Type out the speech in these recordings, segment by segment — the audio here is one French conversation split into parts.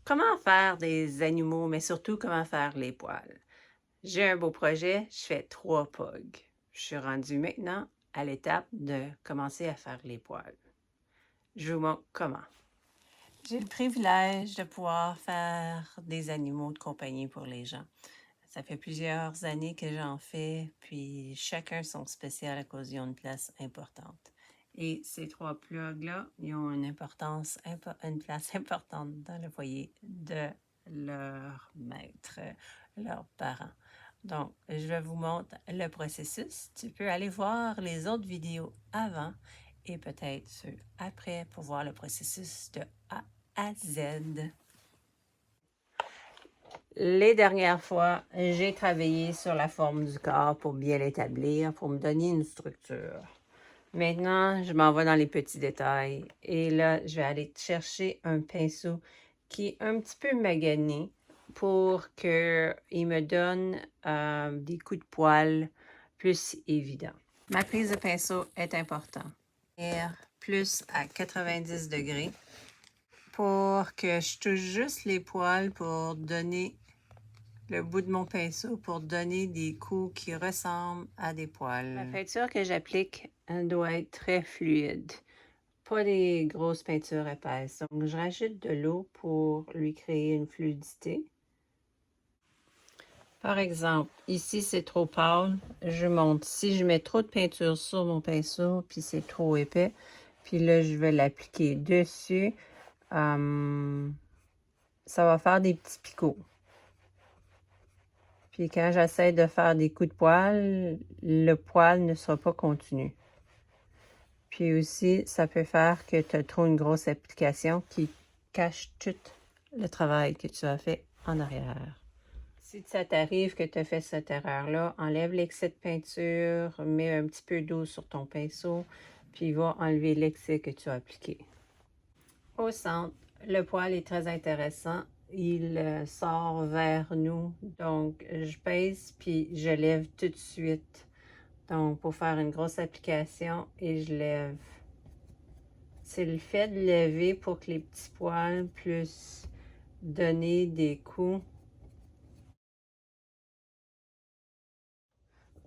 Comment faire des animaux, mais surtout comment faire les poils. J'ai un beau projet, je fais 3 POG. Je suis rendue maintenant à l'étape de commencer à faire les poils. Je vous montre comment. J'ai le privilège de pouvoir faire des animaux de compagnie pour les gens. Ça fait plusieurs années que j'en fais, puis chacun son spécial à cause qu'ils ont une place importante. Et ces 3 plugs-là, ils ont une place importante dans le foyer de leur maître, leurs parents. Donc, je vous montre le processus. Tu peux aller voir les autres vidéos avant et peut-être ceux après pour voir le processus de A à Z. Les dernières fois, j'ai travaillé sur la forme du corps pour bien l'établir, pour me donner une structure. Maintenant, je m'en vais dans les petits détails. Et là, je vais aller chercher un pinceau qui est un petit peu magané pour qu'il me donne des coups de poil plus évidents. Ma prise de pinceau est importante. Plus à 90 degrés pour que je touche juste les poils pour donner le bout de mon pinceau pour donner des coups qui ressemblent à des poils. La peinture que j'applique doit être très fluide, pas des grosses peintures épaisses. Donc, je rajoute de l'eau pour lui créer une fluidité. Par exemple, ici, c'est trop pâle. Je monte. Si je mets trop de peinture sur mon pinceau, puis c'est trop épais, puis là, je vais l'appliquer dessus, ça va faire des petits picots. Puis quand j'essaie de faire des coups de poil, le poil ne sera pas continu. Puis aussi, ça peut faire que tu as trop une grosse application qui cache tout le travail que tu as fait en arrière. Si ça t'arrive que tu as fait cette erreur-là, enlève l'excès de peinture, mets un petit peu d'eau sur ton pinceau, puis va enlever l'excès que tu as appliqué. Au centre, le poil est très intéressant. Il sort vers nous. Donc, je pèse puis je lève tout de suite. Donc, pour faire une grosse application et je lève. C'est le fait de lever pour que les petits poils puissent donner des coups.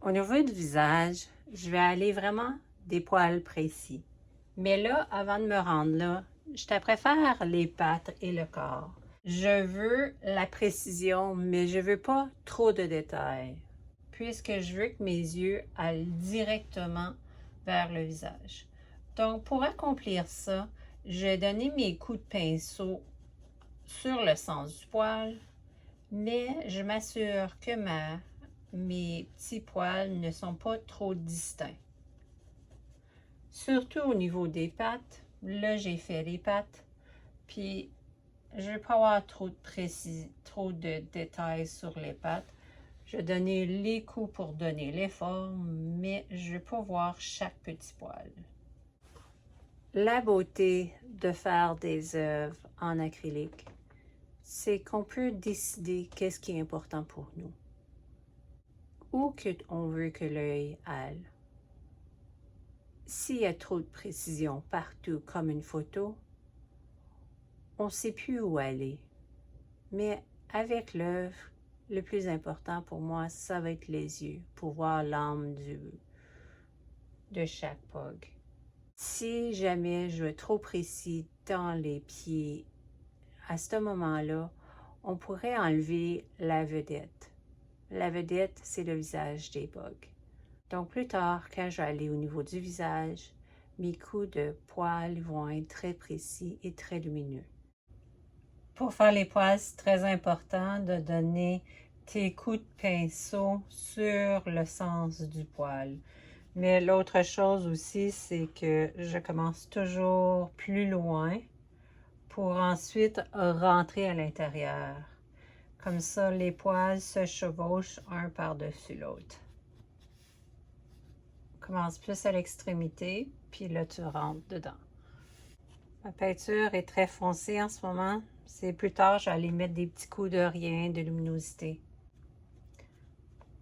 Au niveau du visage, je vais aller vraiment des poils précis. Mais là, avant de me rendre là, je te préfère les pattes et le corps. Je veux la précision, mais je veux pas trop de détails, puisque je veux que mes yeux aillent directement vers le visage. Donc, pour accomplir ça, je vais donner mes coups de pinceau sur le sens du poil, mais je m'assure que mes petits poils ne sont pas trop distincts. Surtout au niveau des pattes. Là, j'ai fait les pattes, puis je ne veux pas avoir trop de détails sur les pattes. Je vais donner les coups pour donner les formes, mais je ne veux pas voir chaque petit poil. La beauté de faire des œuvres en acrylique, c'est qu'on peut décider qu'est-ce qui est important pour nous. Où on veut que l'œil aille. S'il y a trop de précision partout comme une photo, on ne sait plus où aller. Mais avec l'œuvre, le plus important pour moi, ça va être les yeux, pour voir l'âme de chaque POG. Si jamais je veux trop précis dans les pieds, à ce moment-là, on pourrait enlever la vedette. La vedette, c'est le visage des POG. Donc plus tard, quand je vais aller au niveau du visage, mes coups de poils vont être très précis et très lumineux. Pour faire les poils, c'est très important de donner tes coups de pinceau sur le sens du poil. Mais l'autre chose aussi, c'est que je commence toujours plus loin pour ensuite rentrer à l'intérieur. Comme ça, les poils se chevauchent un par-dessus l'autre. Commence plus à l'extrémité, puis là, tu rentres dedans. Ma peinture est très foncée en ce moment. C'est plus tard, je vais aller mettre des petits coups de rien, de luminosité.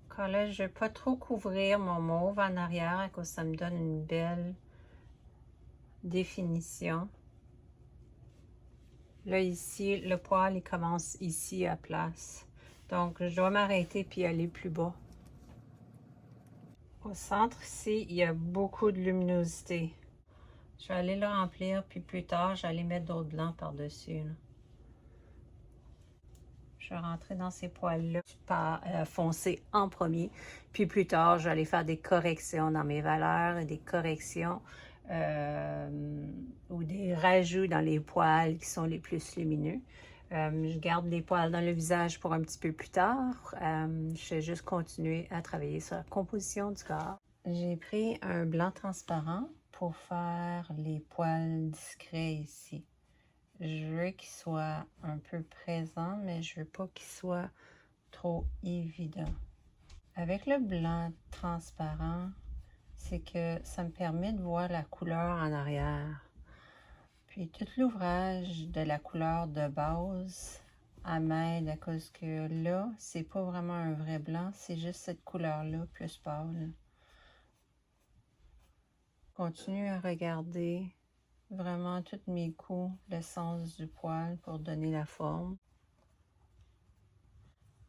Quand là, je ne vais pas trop couvrir mon mauve en arrière, à cause ça me donne une belle définition. Là, ici, le poil, il commence ici à place. Donc, je dois m'arrêter puis aller plus bas. Au centre, ici, il y a beaucoup de luminosité. Je vais aller le remplir, puis plus tard, j'allais mettre d'autres blancs par-dessus. Je vais rentrer dans ces poils-là par foncer en premier. Puis plus tard, je vais aller faire des corrections dans mes valeurs, des corrections ou des rajouts dans les poils qui sont les plus lumineux. Je garde les poils dans le visage pour un petit peu plus tard. Je vais juste continuer à travailler sur la composition du corps. J'ai pris un blanc transparent pour faire les poils discrets ici. Je veux qu'il soit un peu présent, mais je veux pas qu'il soit trop évident. Avec le blanc transparent, c'est que ça me permet de voir la couleur en arrière. Puis tout l'ouvrage de la couleur de base m'aide à cause que là, c'est pas vraiment un vrai blanc, c'est juste cette couleur-là plus pâle. Continue à regarder vraiment tous mes coups, le sens du poil pour donner la forme.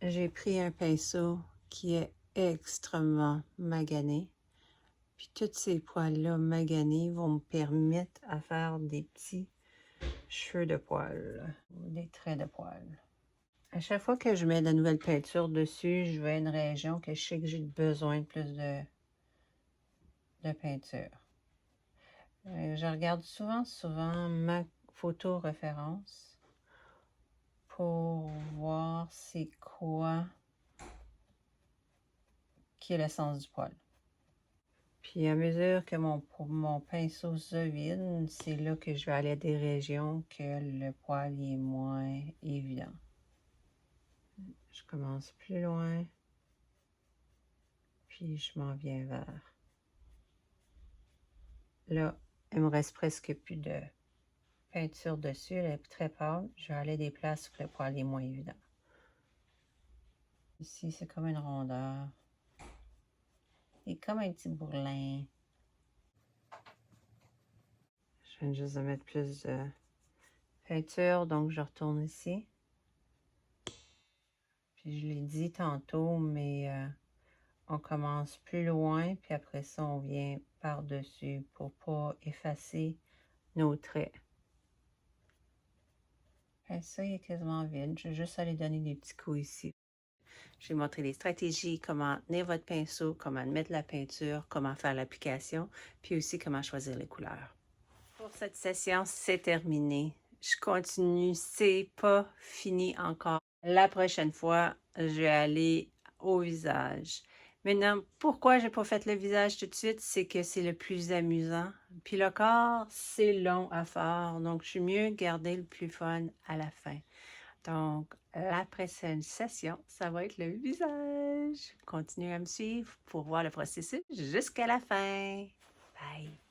J'ai pris un pinceau qui est extrêmement magané. Puis tous ces poils-là maganés vont me permettre à faire des petits cheveux de poil, des traits de poil. À chaque fois que je mets de la nouvelle peinture dessus, je vais à une région que je sais que j'ai besoin de plus de peinture. Je regarde souvent ma photo référence pour voir c'est quoi qui est le sens du poil. Puis à mesure que mon pinceau se vide, c'est là que je vais aller à des régions que le poil est moins évident. Je commence plus loin, puis je m'en viens vers. Là, il me reste presque plus de peinture dessus, elle est très pâle. Je vais aller à des places où le poil est moins évident. Ici, c'est comme une rondeur. Et comme un petit bourlin. Je viens juste de mettre plus de peinture, donc je retourne ici. Puis je l'ai dit tantôt, mais on commence plus loin, puis après ça, on vient par-dessus pour pas effacer nos traits. Et ça, il est quasiment vide. Je vais juste aller donner des petits coups ici. J'ai montré les stratégies, comment tenir votre pinceau, comment mettre la peinture, comment faire l'application, puis aussi comment choisir les couleurs. Pour cette session, c'est terminé. Je continue, c'est pas fini encore. La prochaine fois, je vais aller au visage. Maintenant, pourquoi j'ai pas fait le visage tout de suite, c'est que c'est le plus amusant. Puis le corps, c'est long à faire, donc je suis mieux garder le plus fun à la fin. Donc, la prochaine session, ça va être le visage. Continuez à me suivre pour voir le processus jusqu'à la fin. Bye!